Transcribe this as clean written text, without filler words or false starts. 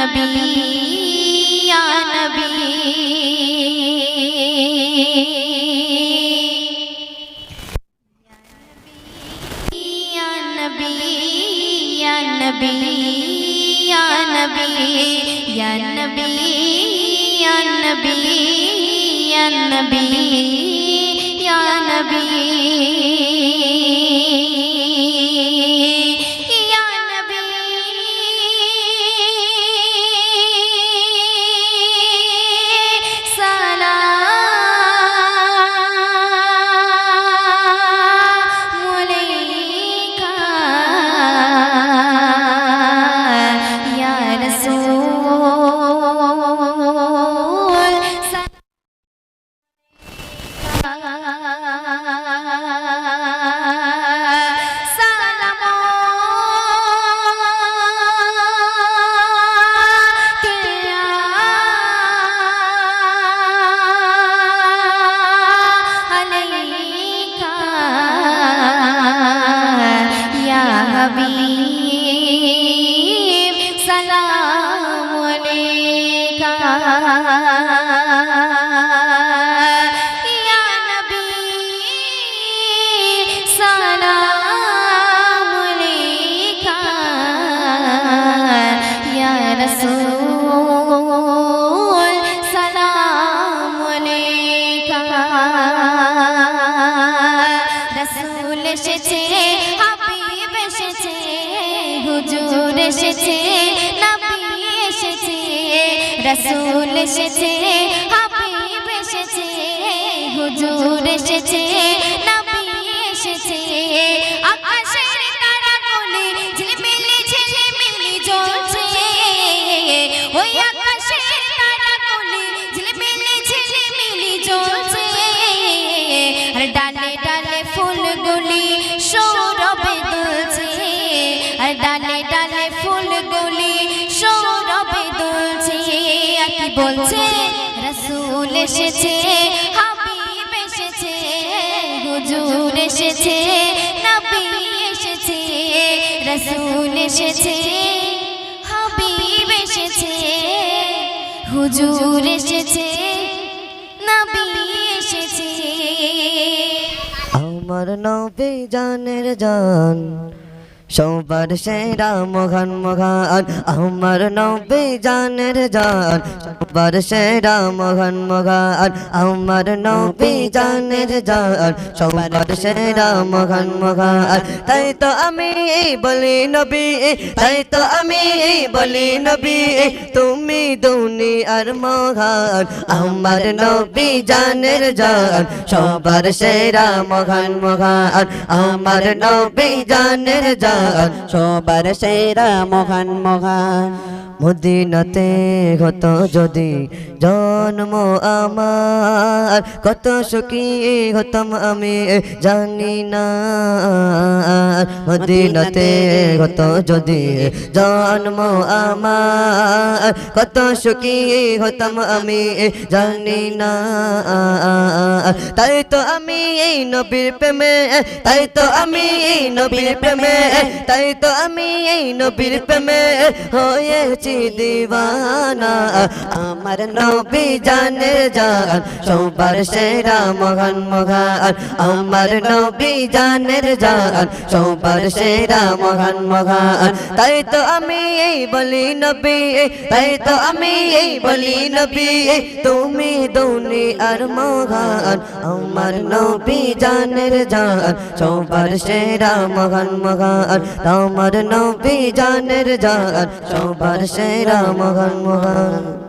नबी या नबी या नबी या नबी या नबी या नबी या नबी या नबी या नबी हबीब सलाम अलैका या नबी सलाम अलैका या रसूल सलाम अलैका रसूल एসেছে হাবিব এসেছে হুজুর এসেছে নবী এসেছে রাসূল এসেছে হাবিব এসেছে হুজুর এসেছে নবী এসেছে আকাশের তারাগুলি ঝিলমিলি ঝিলমিলি জ্বলছে ওই আকাশের তারাগুলি ঝিলমিলি ঝিলমিলি জ্বলছে আর ডালে ডালে ফুলগুলি সৌরভে দুলছে আর ডালে ডালে ফুলগুলি সৌরভে দুলছে আর কি বলছে রাসূল এসেছে হাবিব এসেছে হুজুর এসেছে নবী এসেছে রাসূল এসেছে হাবিব এসেছে হুজুর এসেছে নবী এসেছে আমার নবী জানের জান সবার সেরা মহান মহান আমার নবী জানের জান সবার সেরা মহান মহান আমার নবী জানের জান সবার সেরা মহান মহান তাই তো আমি বলি নবী তাই তো আমি বলি নবী তুমি দুনিয়ার মহান আমার নবী জানের জান সবার সেরা মহান মহান আমার নবী জানের জান সবার সেরা মহান মহান মদিনাতে হতো যদি জন্ম আমার কত সুখী হতাম আমি জানি না মদিনাতে হতো যদি জন্ম আমার কত সুখী হতাম আমি জানি না তাই তো আমি এই নবীর প্রেমে তাই তো আমি এই নবীর প্রেমে তাই তো আমি এই নবীর প্রেমে হয়েছি দিওয়ানা আমার নবী জানের জান সবার সেরা মহান মহান আমার নবী জানের জান সবার সেরা মহান মহান তাই তো আমি এই বলি নবী তাই তো আমি এই বলি নবী তুমি দুনিয়ার মহান আমার নবী জানের জান সবার সেরা মহান মহান আমার নবী জানের জান সবার সেরা মহান মহান